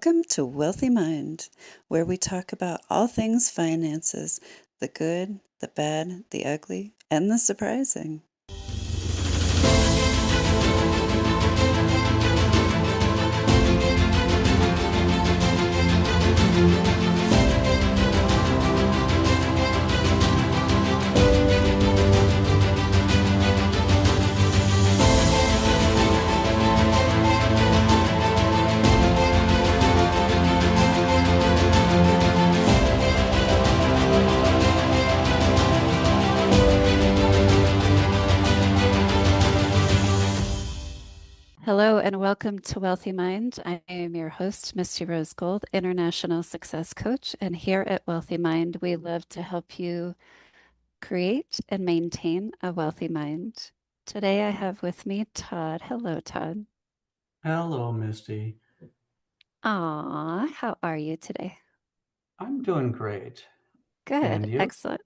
Welcome to Wealthy Mind, where we talk about all things finances, the good, the bad, the ugly, and the surprising. Hello and welcome to Wealthy Mind. I am your host, Misty Rose Gold, International Success Coach. And here at Wealthy Mind, we love to help you create and maintain a wealthy mind. Today I have with me Todd. Hello, Todd. Hello, Misty. Aw, how are you today? I'm doing great. Good, And you? excellent.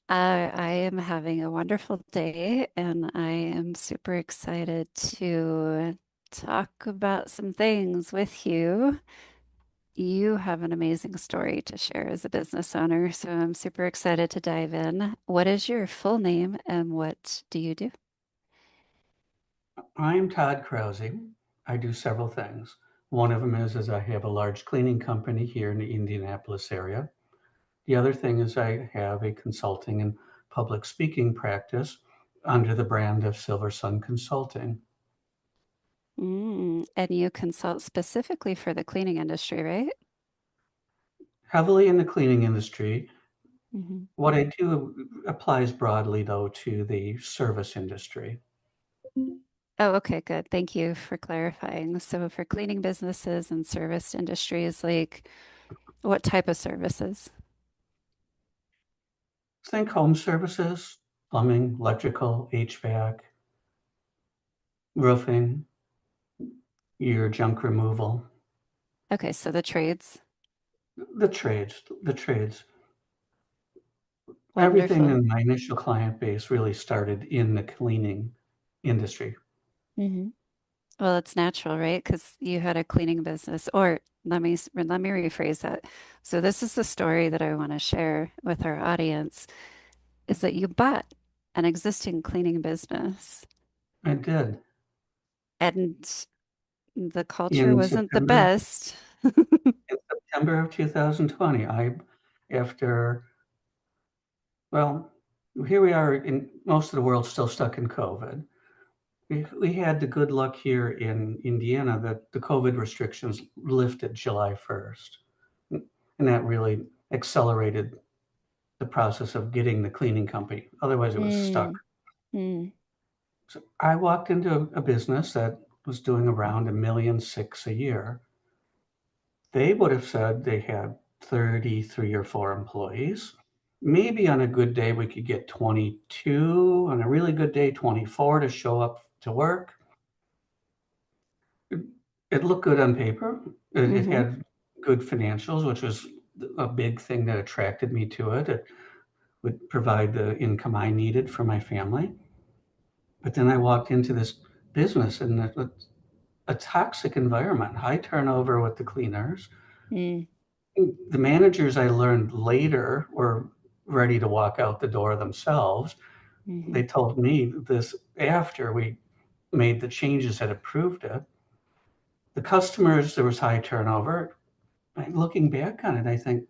I am having a wonderful day and I am super excited to talk about some things with you. You have an amazing story to share as a business owner, so I'm super excited to dive in. What is your full name and what do you do? I'm Todd Krause. I do several things. One of them is I have a large cleaning company here in the Indianapolis area. The other thing is I have a consulting and public speaking practice under the brand of Silver Sun Consulting. And you consult specifically for the cleaning industry, right? Heavily in the cleaning industry. hmm What I do applies broadly, though, to the service industry. Oh, okay, good. Thank you for clarifying. So for cleaning businesses and service industries, like what type of services? Think home services, plumbing, electrical, HVAC, roofing, your junk removal. Okay, so the trades. The trades. Everything Wonderful. in my initial client base really started in the cleaning industry. hmm Well, it's natural, right? Because you had a cleaning business, or let me rephrase that. So this is the story that I want to share with our audience, is that you bought an existing cleaning business I did. and the culture In wasn't the September best. in September of 2020, after well, here we are in most of the world still stuck in COVID. We had the good luck here in Indiana that the COVID restrictions lifted July 1st. And that really accelerated the process of getting the cleaning company. Otherwise, it was stuck. Mm, mm, So I walked into a business that was doing around 1.6 million a year. They would have said they had 33 or 4 employees. Maybe on a good day, we could get 22, on a really good day, 24 to show up to work. It, it looked good on paper. It hmm had good financials, which was a big thing that attracted me to it. It would provide the income I needed for my family. But then I walked into this business and a toxic environment, high turnover with the cleaners. mm, The managers I learned later were ready to walk out the door themselves. hmm They told me this after we made the changes that approved it. The customers, there was high turnover. Looking back on it, I think,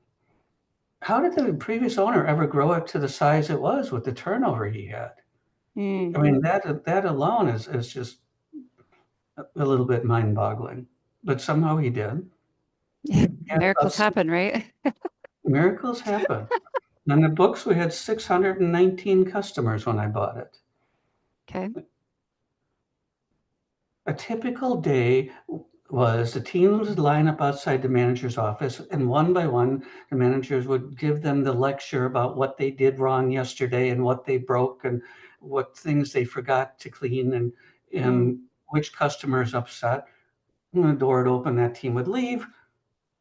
how did the previous owner ever grow it to the size it was with the turnover he had? mm. I mean, that alone is just a little bit mind-boggling. But somehow he did. And Miracles happen, right? miracles happen. On the books, we had 619 customers when I bought it. Okay. A typical day was the teams would line up outside the manager's office, and one by one, the managers would give them the lecture about what they did wrong yesterday and what they broke and what things they forgot to clean Mm, and which customer is upset. When the door would open, that team would leave.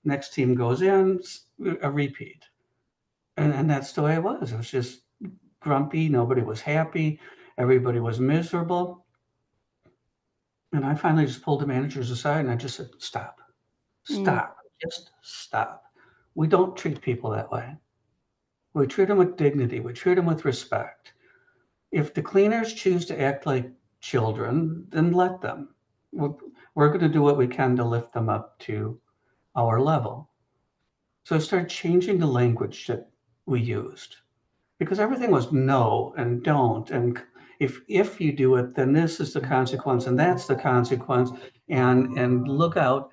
Next team goes in, a repeat. And that's the way it was. It was just grumpy. Nobody was happy. Everybody was miserable. And I finally just pulled the managers aside and I just said, stop. Mm, Stop. Just stop. We don't treat people that way. We treat them with dignity. We treat them with respect. If the cleaners choose to act like children, then let them. We're, we're going to do what we can to lift them up to our level. So I started changing the language that we used because everything was no and don't and if you do it, then this is the consequence and that's the consequence and look out.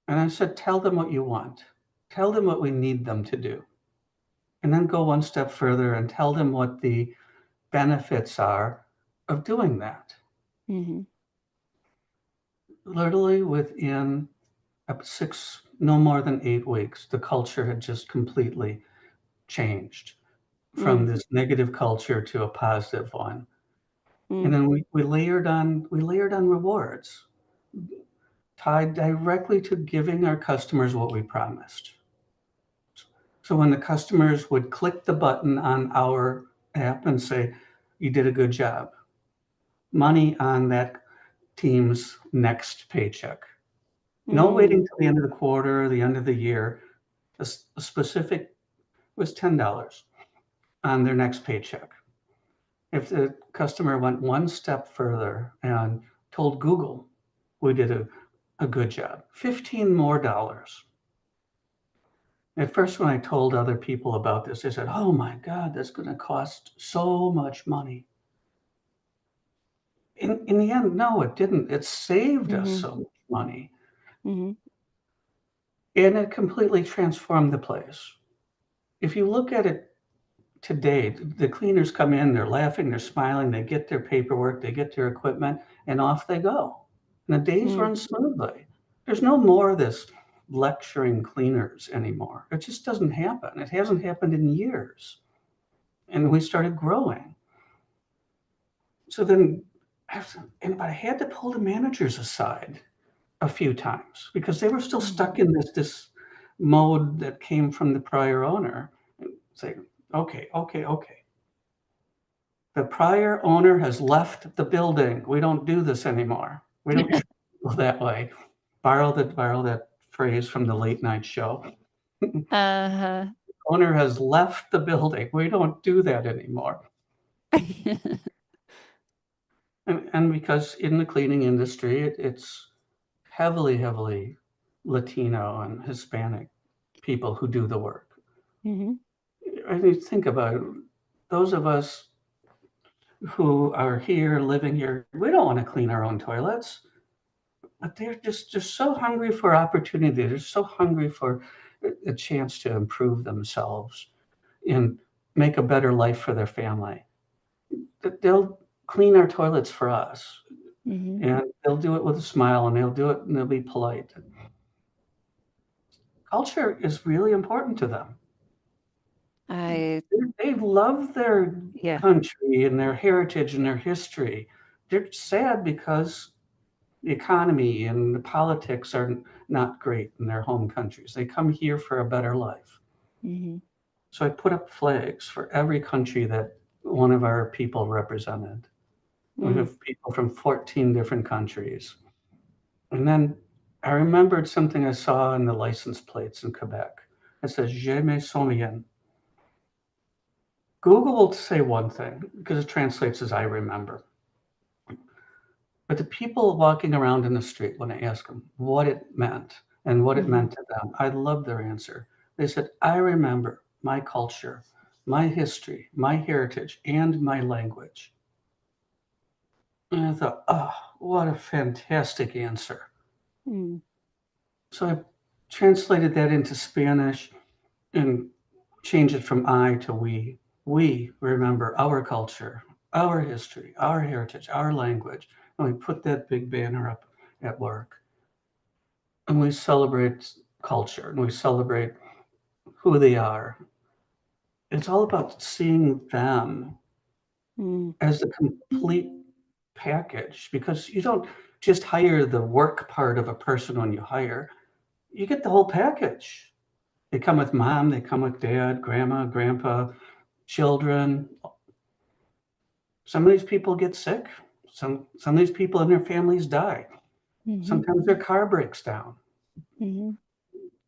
And I said, tell them what you want. Tell them what we need them to do. And then go one step further and tell them what the benefits are of doing that. mhm, Literally within no more than 8 weeks, the culture had just completely changed from mm, this negative culture to a positive one. And mm, then we layered on rewards tied directly to giving our customers what we promised. So when the customers would click the button on our app and say, you did a good job, money on that team's next paycheck. No waiting mm, till the end of the quarter or the end of the year. A specific was $10 on their next paycheck. If the customer went one step further and told Google we did a good job, 15 more dollars. At first, when I told other people about this, they said, oh my God, that's going to cost so much money. In the end, no, it didn't. It saved us mhm, so much money mhm, and it completely transformed the place. If you look at it today, the cleaners come in, they're laughing, they're smiling, they get their paperwork, they get their equipment, and off they go. And the days mm, run smoothly. There's no more of this lecturing cleaners anymore. It just doesn't happen. It hasn't happened in years. And we started growing. So then, but I had to pull the managers aside a few times because they were still stuck mhm, in this mode that came from the prior owner. Say, okay, okay, okay. The prior owner has left the building. We don't do this anymore. We don't treat people that way. Borrow that phrase from the late night show. uh-huh. Owner has left the building. We don't do that anymore. And because in the cleaning industry, it's heavily, heavily Latino and Hispanic people who do the work. Mhm, I mean, think about it. Those of us who are here, living here, we don't want to clean our own toilets. But they're just so hungry for opportunity. They're so hungry for a chance to improve themselves and make a better life for their family. That they'll clean our toilets for us, mhm. and they'll do it with a smile, and they'll do it, and they'll be polite. Culture is really important to them. I, They love their yeah. country and their heritage and their history. They're sad because the economy and the politics are not great in their home countries. They come here for a better life. Mhm, So I put up flags for every country that one of our people represented. We mm, have people from 14 different countries. And then I remembered something I saw in the license plates in Quebec. It says, Je me souviens. Google will say one thing because it translates as I remember. But the people walking around in the street, when I asked them what it meant and what it mhm, meant to them, I loved their answer. They said, I remember my culture, my history, my heritage, and my language. And I thought, oh, what a fantastic answer. mm, So I translated that into Spanish and changed it from I to we. We remember our culture, our history, our heritage, our language. And we put that big banner up at work. And we celebrate culture and we celebrate who they are. It's all about seeing them mm, as a complete package because you don't just hire the work part of a person when you hire, you get the whole package. They come with mom, they come with dad, grandma, grandpa, children. Some of these people get sick. Some of these people and their families die. Mm-hmm. Sometimes their car breaks down. Mm-hmm.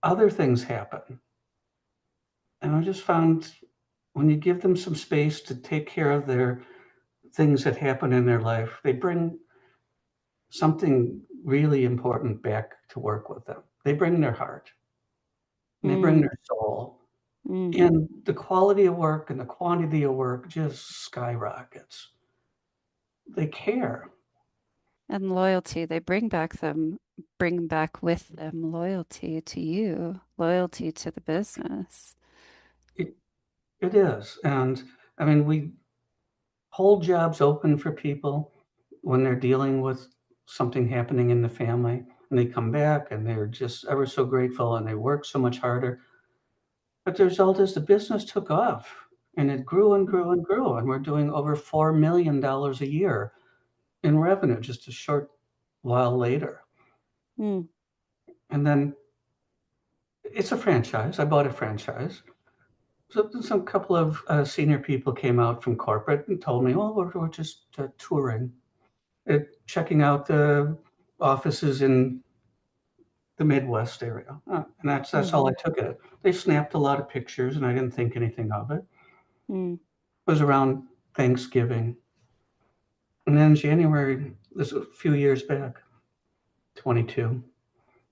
Other things happen. And I just found when you give them some space to take care of their things that happen in their life, they bring something really important back to work with them. They bring their heart and they bring Mm, their soul. mm. And the quality of work and the quantity of work just skyrockets. They care. And loyalty, they bring back with them loyalty to you, loyalty to the business. It, it is. And I mean, we hold jobs open for people when they're dealing with something happening in the family and they come back and they're just ever so grateful and they work so much harder. But the result is the business took off and it grew and Mm, grew and grew. And we're doing over $4 million a year in revenue just a short while later. mm, And then it's a franchise. I bought a franchise. So some couple of senior people came out from corporate and told me, "Oh, we're just touring, checking out the offices in the Midwest area." And that's all I mm-hmm, took it. They snapped a lot of pictures, and I didn't think anything of it. mm, It was around Thanksgiving, and then January, this was a few years back, 22.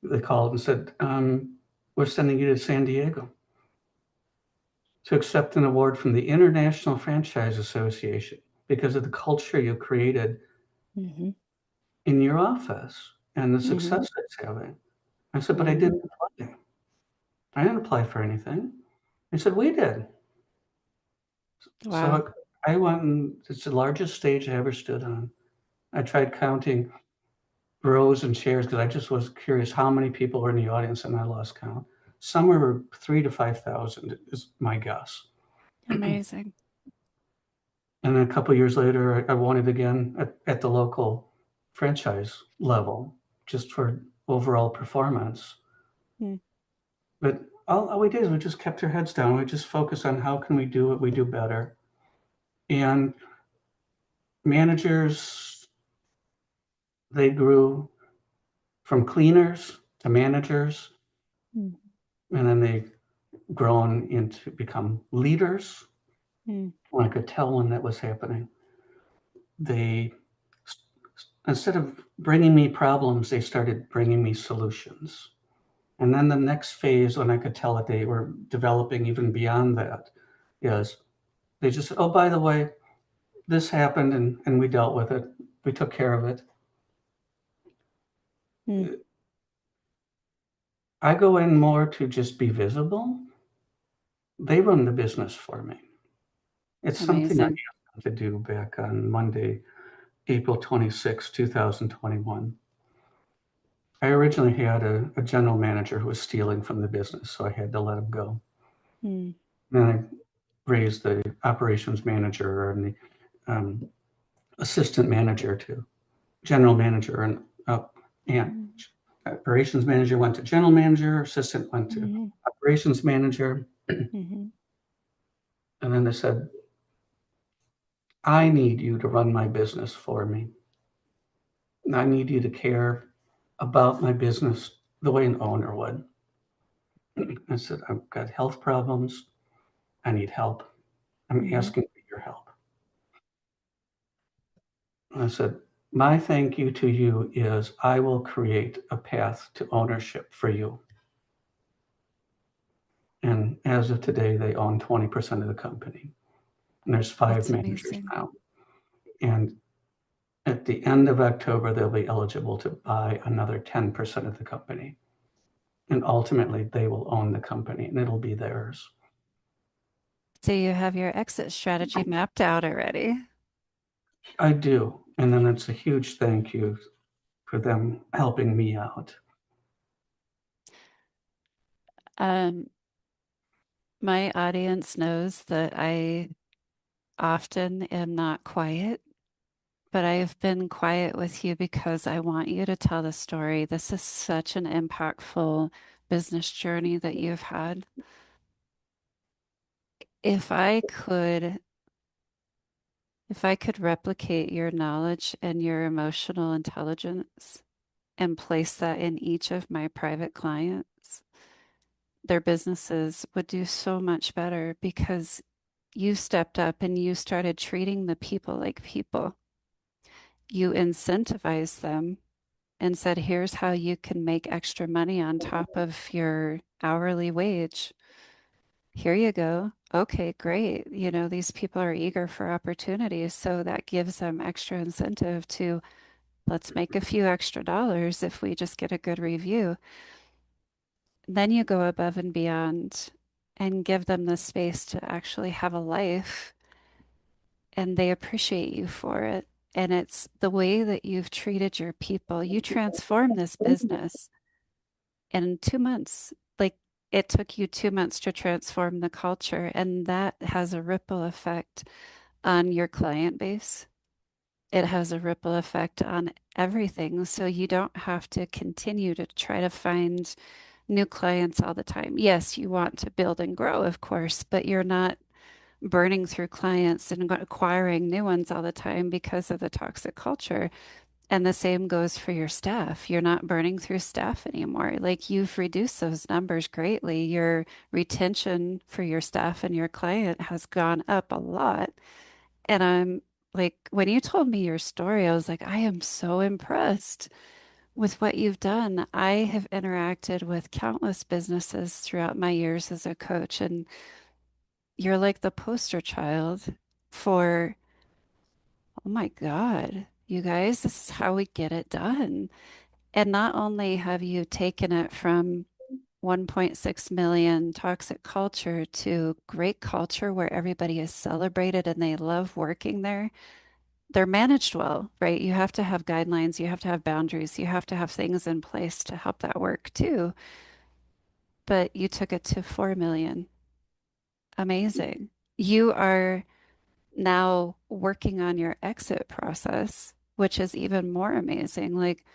They called and said, "We're sending you to San Diego to accept an award from the International Franchise Association because of the culture you created mm-hmm, in your office and the mm-hmm, success it's having." I said, "But I mm-hmm. didn't apply. I didn't apply for anything." They said, "We did." Wow, So I went and it's the largest stage I ever stood on. I tried counting rows and chairs because I just was curious how many people were in the audience and I lost count. Somewhere were 3 to 5,000 is my guess. amazing. And then a couple of years later, I won it again at the local franchise level just for overall performance. Mm, But all we did is we just kept our heads down. We just focused on how can we do what we do better. And managers, they grew from cleaners to managers, mm, and then they grown into become leaders. mm, When I could tell when that was happening, they instead of bringing me problems, they started bringing me solutions. And then the next phase, when I could tell that they were developing even beyond that, is they just said, "Oh, by the way, this happened and we dealt with it. We took care of it." mm. I go in more to just be visible. They run the business for me. It's something I Amazing. asked them to do back on Monday, April 26, 2021. I originally had a general manager who was stealing from the business, so I had to let him go. Mm, Then I raised the operations manager and the assistant manager to general manager and up. And mm, operations manager went to general manager, assistant went to mm, operations manager. mm, And then they said, "I need you to run my business for me. I need you to care about my business the way an owner would." I said, "I've got health problems. I need help. I'm mm. asking for your help." And I said, "My thank you to you is I will create a path to ownership for you." And as of today, they own 20% of the company. And there's five That's managers amazing. now. And at the end of October, they'll be eligible to buy another 10% of the company. And ultimately, they will own the company and it'll be theirs. So you have your exit strategy mapped out already. I do. And then it's a huge thank you for them helping me out. Um, my audience knows that I often am not quiet, but I have been quiet with you because I want you to tell the story. This is such an impactful business journey that you've had. If I could, if I could replicate your knowledge and your emotional intelligence and place that in each of my private clients, their businesses would do so much better because you stepped up and you started treating the people like people. You incentivized them and said, here's how you can make extra money on top of your hourly wage. Here you go. Okay, great. You know, these people are eager for opportunities, so that gives them extra incentive to let's make a few extra dollars if we just get a good review. Then you go above and beyond and give them the space to actually have a life, and they appreciate you for it. And it's the way that you've treated your people. You transform this business in 2 months. Like it took you 2 months to transform the culture, and that has a ripple effect on your client base. It has a ripple effect on everything. So you don't have to continue to try to find new clients all the time. Yes, you want to build and grow, of course, but you're not burning through clients and acquiring new ones all the time because of the toxic culture. And the same goes for your staff. You're not burning through staff anymore. Like you've reduced those numbers greatly. Your retention for your staff and your client has gone up a lot. And I'm like, when you told me your story, I was like, I am so impressed with what you've done. I have interacted with countless businesses throughout my years as a coach, and you're like the poster child for, oh my God, you guys, this is how we get it done. And not only have you taken it from 1.6 million toxic culture to great culture where everybody is celebrated and they love working there, they're managed well, right? You have to have guidelines, you have to have boundaries, you have to have things in place to help that work too. But you took it to 4 million. Amazing. You are now working on your exit process, which is even more amazing. Like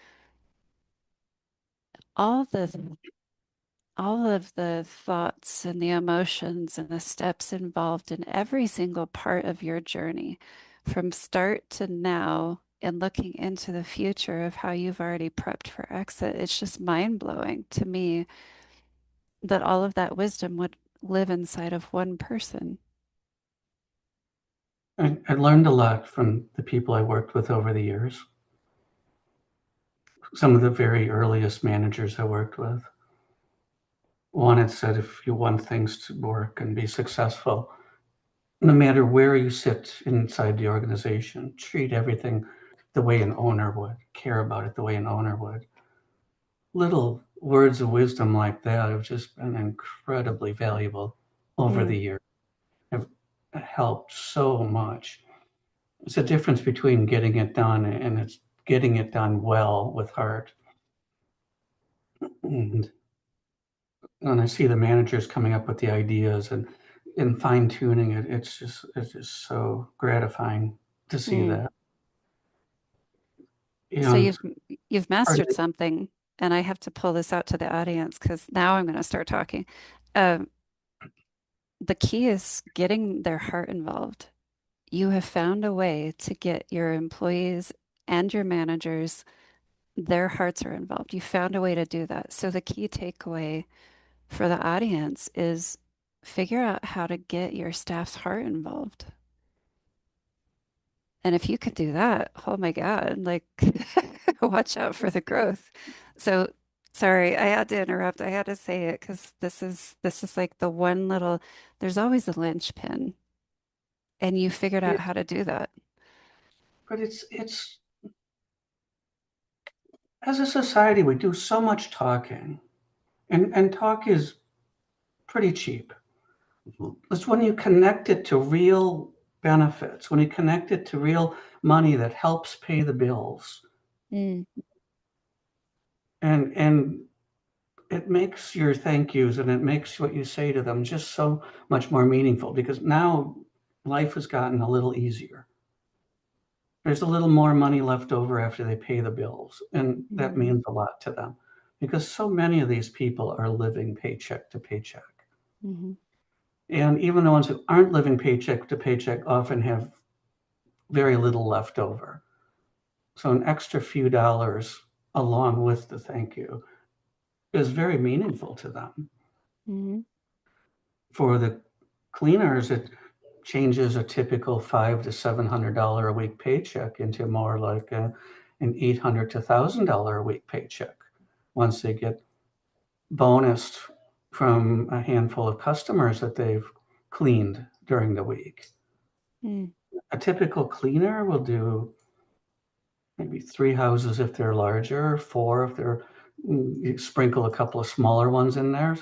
all the all of the thoughts and the emotions and the steps involved in every single part of your journey from start to now and looking into the future of how you've already prepped for exit. It's just mind-blowing to me that all of that wisdom would live inside of one person. I learned a lot from the people I worked with over the years. Some of the very earliest managers I worked with. One had said, if you want things to work and be successful, no matter where you sit inside the organization, treat everything the way an owner would, care about it the way an owner would. Little words of wisdom like that have just been incredibly valuable over the Mm, years, have helped so much. It's a difference between getting it done and it's getting it done well with heart. And when I see the managers coming up with the ideas and fine tuning it, it's just so gratifying to see mm. that. So And you've part of mastered it, something, and I have to pull this out to the audience because now I'm going to start talking. Um, the key is getting their heart involved. You have found a way to get your employees and your managers, their hearts are involved. You found a way to do that. So the key takeaway for the audience is figure out how to get your staff's heart involved. And if you could do that, oh my God, like watch out for the growth. So sorry, I had to interrupt. I had to say it because this is like the one little, there's always a linchpin, and you figured out it, how to do that. but it's as a society we do so much talking, and talk is pretty cheap. It's when you connect it to real benefits, when you connect it to real money that helps pay the bills, Mm, and it makes your thank yous and it makes what you say to them just so much more meaningful because now life has gotten a little easier. There's a little more money left over after they pay the bills, and that mhm, means a lot to them because so many of these people are living paycheck to paycheck. mhm, And even the ones who aren't living paycheck to paycheck often have very little left over. So an extra few dollars. along with the thank you is very meaningful to them. Hmm. For the cleaners, it changes a typical $500 to $700 a week paycheck into more like an $800 to $1,000 a week paycheck once they get bonused from a handful of customers that they've cleaned during the week. Mm. A typical cleaner will do maybe 3 houses if they're larger, four if they're, you sprinkle a couple of smaller ones in there.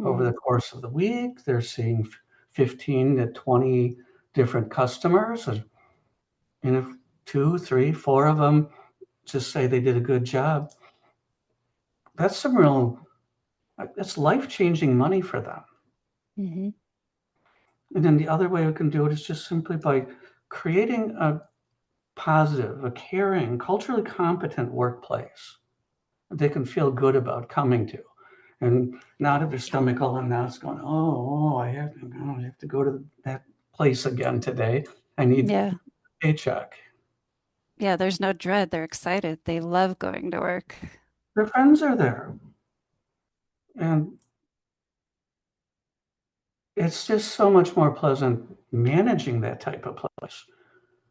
Over the Mm. course of the week, they're seeing 15 to 20 different customers. And if two, three, four of them just say they did a good job, that's some real, that's life-changing money for them. Hmm. And then the other way we can do it is just simply by creating a positive, a caring, culturally competent workplace that they can feel good about coming to. And not have their stomach all in knots going, I have to go to that place again today. I need Yeah. a paycheck. Yeah, there's no dread. They're excited. They love going to work. Their friends are there. And it's just so much more pleasant managing that type of place.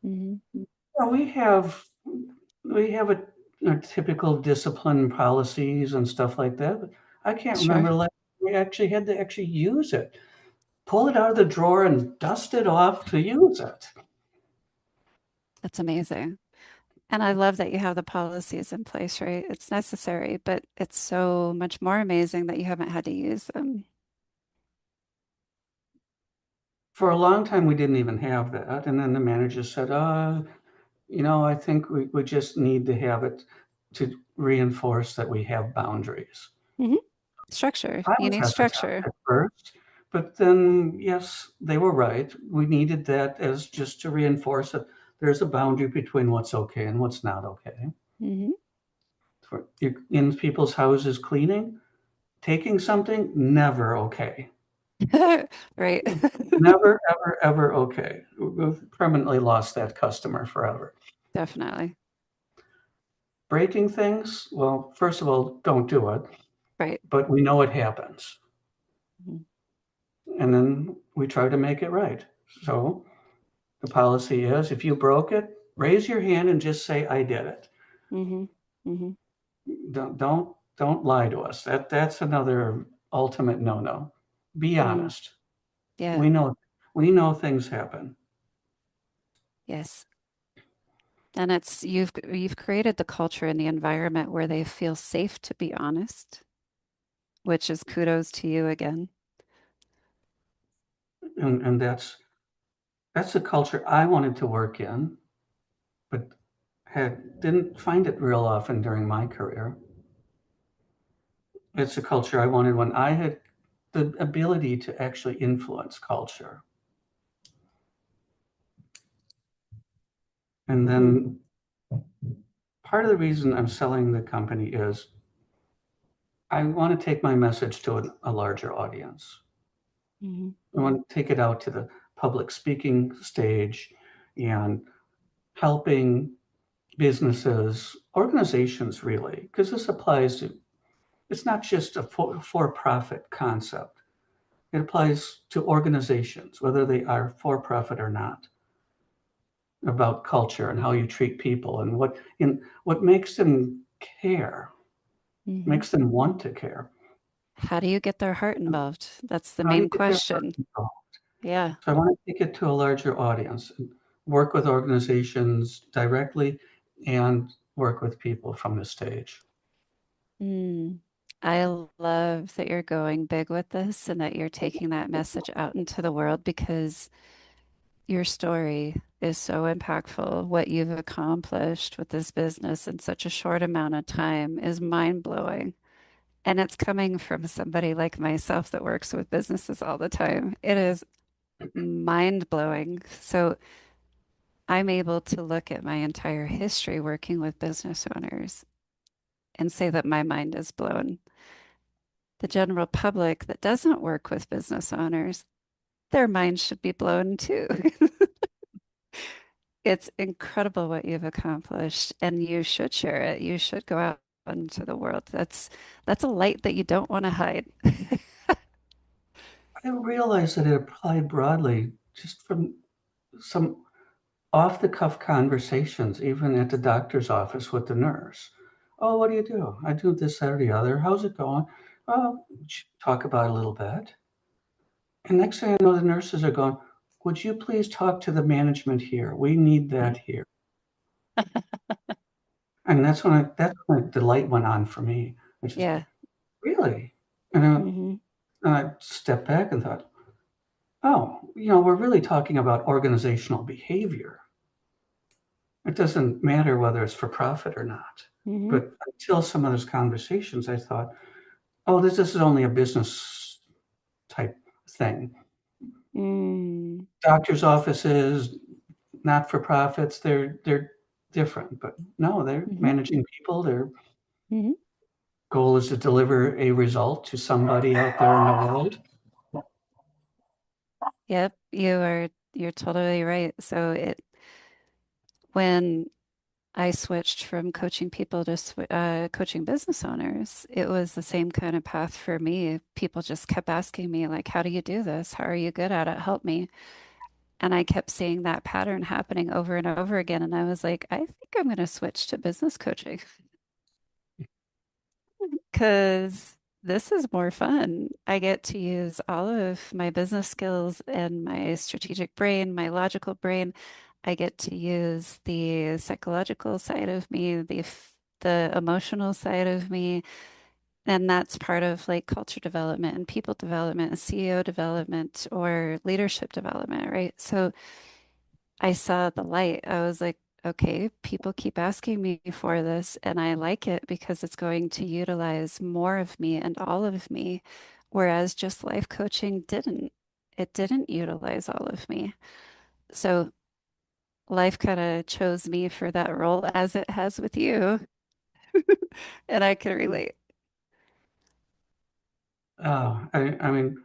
Hmm. Well, we have a typical discipline policies and stuff like that. But I can't Sure. remember like we actually had to actually use it. Pull it out of the drawer and dust it off to use it. That's amazing. And I love that you have the policies in place, right? It's necessary, but it's so much more amazing that you haven't had to use them. For a long time, we didn't even have that. And then the manager said, I think we just need to have it to reinforce that we have boundaries. Hmm. Structure. I You was need hesitant structure. at first, but then, yes, they were right. We needed that as just to reinforce that there's a boundary between what's okay and what's not okay. Hmm. In people's houses cleaning, taking something, never okay. Right. Never, ever, ever okay. We've permanently lost that customer forever. Definitely. Breaking things, well, first of all, don't do it, Right. but we know it happens. Hmm. And then we try to make it right. So the policy is if you broke it, raise your hand and just say, I did it. Hmm. Hmm. Don't lie to us. That's another ultimate no-no. Be Mm. honest. Yeah. We know things happen. Yes. And it's you've created the culture and the environment where they feel safe to be honest, which is kudos to you again. And that's a culture I wanted to work in, but didn't find it real often during my career. It's a culture I wanted when I had the ability to actually influence culture. And Mm. then part of the reason I'm selling the company is I want to take my message to a larger audience. Hmm. I want to take it out to the public speaking stage and helping businesses, organizations really, because this applies to, it's not just a for-profit concept. It applies to organizations, whether they are for-profit or not, about culture and how you treat people and what makes them care, Hmm. makes them want to care. How do you get their heart involved? That's the How do you main get their question. involved? Yeah. So I want to take it to a larger audience and work with organizations directly and work with people from the stage. Mm. I love that you're going big with this and that you're taking that message out into the world because your story is so impactful. What you've accomplished with this business in such a short amount of time is mind-blowing. And it's coming from somebody like myself that works with businesses all the time. It is mind-blowing. So I'm able to look at my entire history working with business owners and say that my mind is blown. The general public that doesn't work with business owners, their minds should be blown too. It's incredible what you've accomplished, and you should share it. You should go out into the world. That's a light that you don't want to hide. I didn't realize that it applied broadly just from some off the cuff conversations, even at the doctor's office with the nurse. Oh, what do you do? I do this, that, or the other. How's it going? Oh, talk about it a little bit. And next thing I know, the nurses are going, would you please talk to the management here? We need that here. And that's when the light went on for me. I just, Yeah. really? And I, Hmm. and I stepped back and thought, oh, we're really talking about organizational behavior. It doesn't matter whether it's for profit or not. Hmm. But until some of those conversations, I thought, oh, this is only a business type thing. Mm. Doctors' offices, not for profits, they're different. But no, they're Hmm. managing people. Their Hmm. goal is to deliver a result to somebody out there in the world. Yep, you're totally right. So it when I switched from coaching people to coaching business owners, it was the same kind of path for me. People just kept asking me, like, how do you do this? How are you good at it? Help me. And I kept seeing that pattern happening over and over again. And I was like, I think I'm going to switch to business coaching because this is more fun. I get to use all of my business skills and my strategic brain, my logical brain. I get to use the psychological side of me, the emotional side of me, and that's part of like culture development and people development and CEO development or leadership development, right? So I saw the light. I was like, okay, people keep asking me for this, and I like it because it's going to utilize more of me and all of me, whereas just life coaching didn't. It didn't utilize all of me. So life kind of chose me for that role as it has with you, and I can relate. I mean,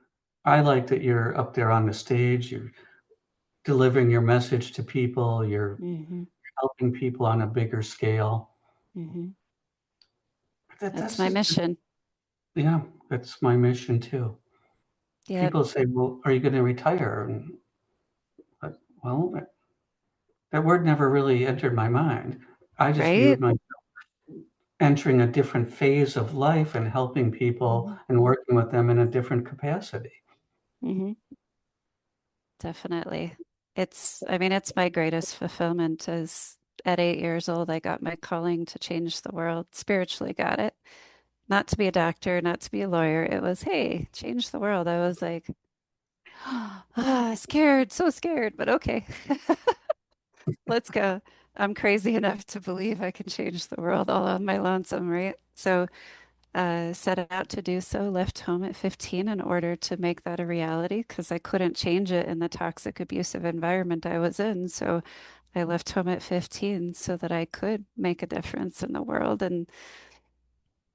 I like that you're up there on the stage, you're delivering your message to people, you're Hmm. helping people on a bigger scale. Hmm. That, That's that's my just, mission. yeah, that's my mission too. Yep. People say, well, are you going to retire? And well, that word never really entered my mind. I just viewed Right? my entering a different phase of life and helping people Hmm. and working with them in a different capacity. Hmm. Definitely. I mean, it's my greatest fulfillment is at 8 years old, I got my calling to change the world, spiritually got it. Not to be a doctor, not to be a lawyer. It was, hey, change the world. I was like, scared, so scared, but okay, let's go. I'm crazy enough to believe I can change the world all on my lonesome, right? So, set out to do so, left home at 15 in order to make that a reality because I couldn't change it in the toxic, abusive environment I was in. So I left home at 15 so that I could make a difference in the world. And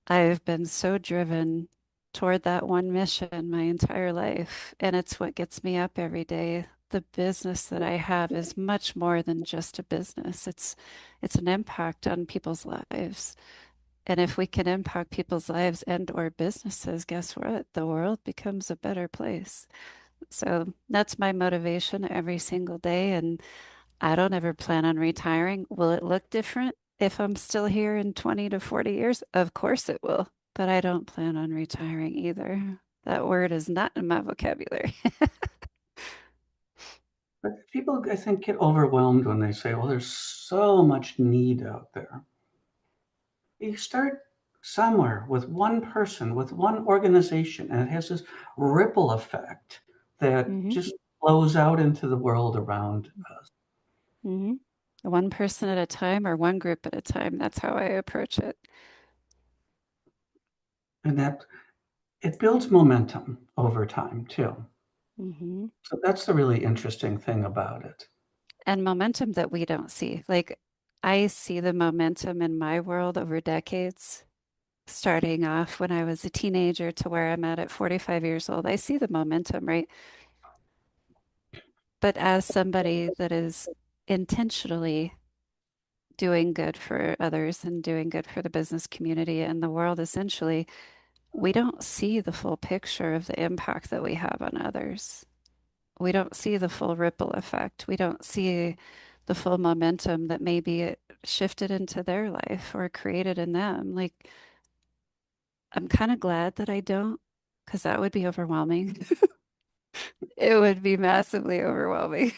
I've been so driven toward that one mission my entire life. And it's what gets me up every day. The business that I have is much more than just a business. It's an impact on people's lives. And if we can impact people's lives and or businesses, guess what? The world becomes a better place. So that's my motivation every single day. And I don't ever plan on retiring. Will it look different if I'm still here in 20 to 40 years? Of course it will. But I don't plan on retiring either. That word is not in my vocabulary. But people, I think, get overwhelmed when they say, well, there's so much need out there. You start somewhere with one person, with one organization, and it has this ripple effect that Hmm. just flows out into the world around us. Hmm. One person at a time or one group at a time. That's how I approach it. And that it builds momentum over time too. Hmm. So that's the really interesting thing about it. And momentum that we don't see. Like I see the momentum in my world over decades, starting off when I was a teenager to where I'm at 45 years old. I see the momentum, right? But as somebody that is intentionally doing good for others and doing good for the business community and the world, essentially, we don't see the full picture of the impact that we have on others. We don't see the full ripple effect. We don't see the full momentum that maybe it shifted into their life or created in them. Like, I'm kind of glad that I don't, because that would be overwhelming. It would be massively overwhelming.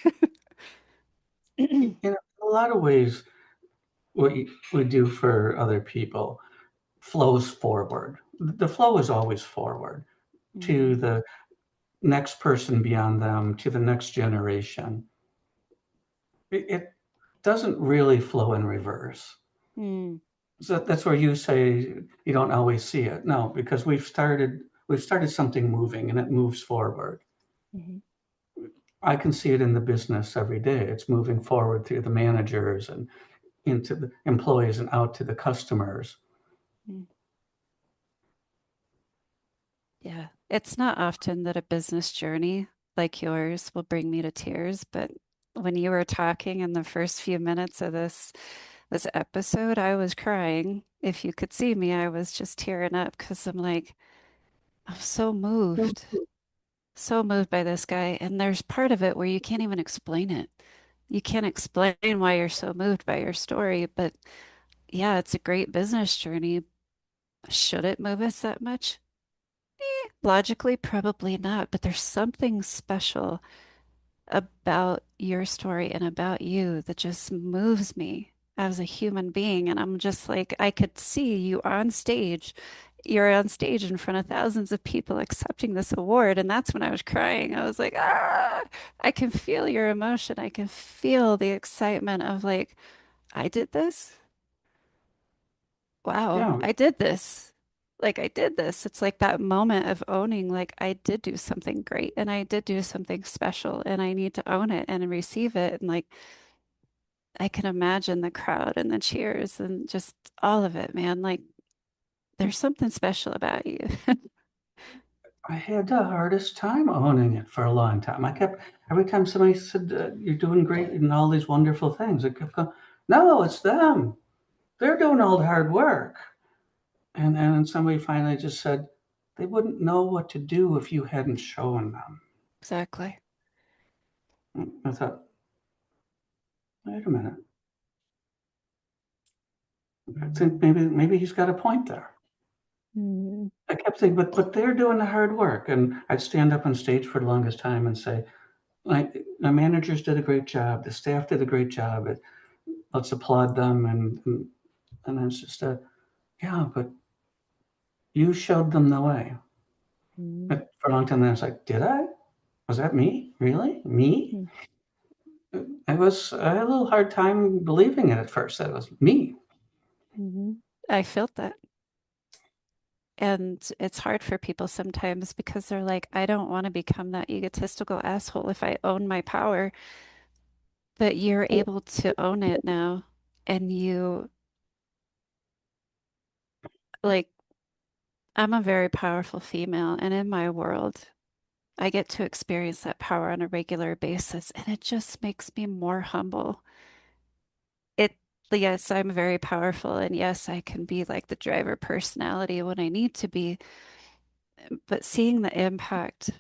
In a lot of ways, what we do for other people flows forward. The flow is always forward to Mm, the next person beyond them, to the next generation. It doesn't really flow in reverse. mm, So that's where you say you don't always see it. No, because we've started something moving and it moves forward. mhm, I can see it in the business every day. It's moving forward through the managers and into the employees and out to the customers. mm. Yeah. It's not often that a business journey like yours will bring me to tears, but when you were talking in the first few minutes of this episode, I was crying. If you could see me, I was just tearing up because I'm like, I'm so moved by this guy. And there's part of it where you can't even explain it. You can't explain why you're so moved by your story, but yeah, it's a great business journey. Should it move us that much? Logically, probably not, but there's something special about your story and about you that just moves me as a human being. And I'm just like, I could see you on stage. You're on stage in front of thousands of people accepting this award. And that's when I was crying. I was like, ah, I can feel your emotion. I can feel the excitement of like, I did this. Wow, Yeah, I did this. Like, I did this. It's like that moment of owning, like, I did do something great and I did do something special and I need to own it and receive it. And like, I can imagine the crowd and the cheers and just all of it, man. Like, there's something special about you. I had the hardest time owning it for a long time. Every time somebody said, you're doing great and all these wonderful things, I kept going, no, it's them. They're doing all the hard work. And then somebody finally just said, they wouldn't know what to do if you hadn't shown them. Exactly. I thought, wait a minute. I think maybe he's got a point there. Mm, I kept thinking, but they're doing the hard work. And I'd stand up on stage for the longest time and say, like, my managers did a great job. The staff did a great job. Let's applaud them. And it's just yeah, but you showed them the way. mm, But for a long time, I was like, did I? Was that me? Really? Me? mm, I had a little hard time believing it at first. That it was me. mhm. I felt that. And it's hard for people sometimes because they're like, I don't want to become that egotistical asshole if I own my power. But you're able to own it now. And you, like, I'm a very powerful female. And in my world, I get to experience that power on a regular basis. And it just makes me more humble. It, yes, I'm very powerful. And yes, I can be like the driver personality when I need to be. But seeing the impact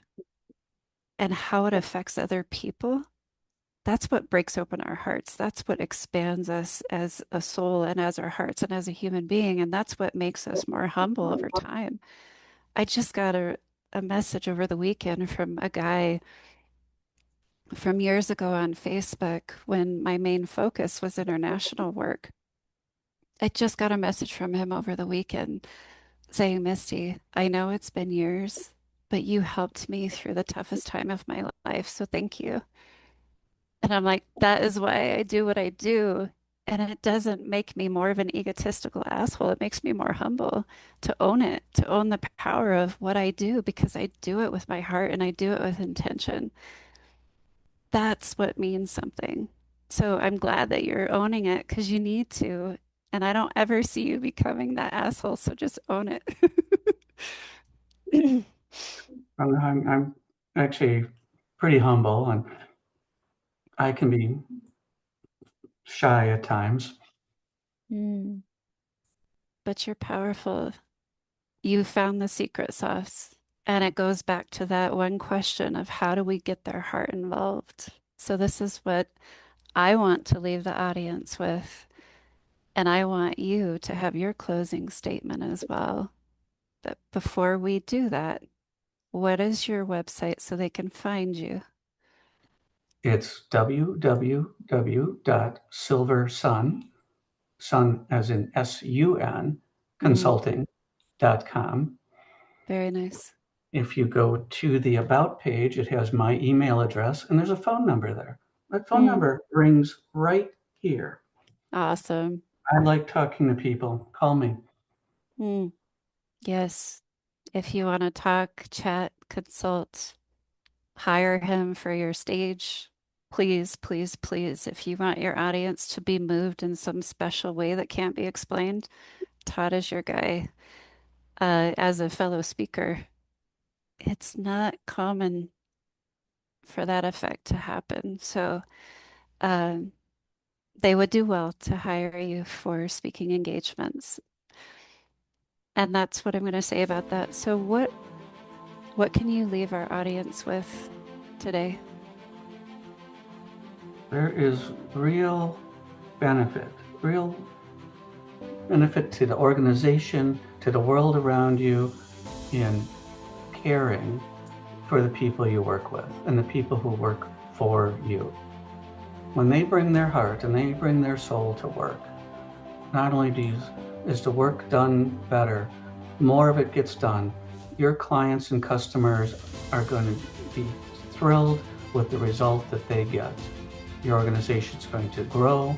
and how it affects other people, that's what breaks open our hearts. That's what expands us as a soul and as our hearts and as a human being. And that's what makes us more humble over time. I just got a message over the weekend from a guy from years ago on Facebook when my main focus was international work. I just got a message from him over the weekend saying, Misty, I know it's been years, but you helped me through the toughest time of my life. So thank you. And I'm like, that is why I do what I do. And it doesn't make me more of an egotistical asshole. It makes me more humble to own it, to own the power of what I do because I do it with my heart and I do it with intention. That's what means something. So I'm glad that you're owning it because you need to. And I don't ever see you becoming that asshole. So just own it. I'm actually pretty humble, and I can be shy at times. Mm. But you're powerful. You found the secret sauce. And it goes back to that one question of how do we get their heart involved? So this is what I want to leave the audience with. And I want you to have your closing statement as well. But before we do that, what is your website so they can find you? It's www.silversun, sun as in sun, Mm, consulting.com. very nice. If you go to the About page, it has my email address and there's a phone number there. That phone Mm, number rings right here. awesome. I like talking to people. Call me. Mm, yes. If you want to talk, chat, consult, hire him for your stage, please, please, please. If you want your audience to be moved in some special way that can't be explained, Todd is your guy. As a fellow speaker, it's not common for that effect to happen. So, um, they would do well to hire you for speaking engagements. And that's what I'm going to say about that. So what can you leave our audience with today? There is benefit, real benefit to the organization, to the world around you in caring for the people you work with and the people who work for you. When they bring their heart and they bring their soul to work, not only is the work done better, more of it gets done. Your clients and customers are going to be thrilled with the result that they get. Your organization's going to grow,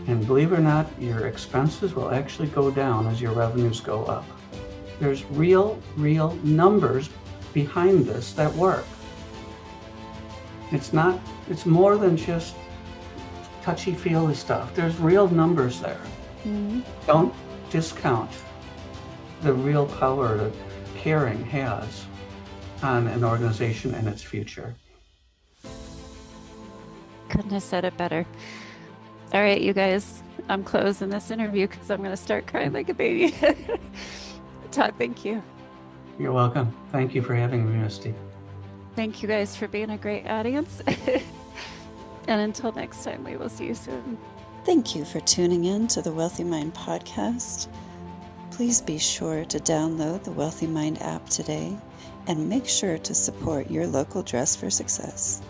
and believe it or not, your expenses will actually go down as your revenues go up. There's real numbers behind this that work. It's more than just touchy-feely stuff. There's real numbers there. Mhm. Don't discount the real power that caring has on an organization and its future. Couldn't have said it better. All right, you guys, I'm closing this interview because I'm going to start crying like a baby. Todd, thank you. You're welcome. Thank you for having me, Misty. Thank you guys for being a great audience. And until next time, we will see you soon. Thank you for tuning in to the Wealthy Mind podcast. Please be sure to download the Wealthy Mind app today and make sure to support your local Dress for Success.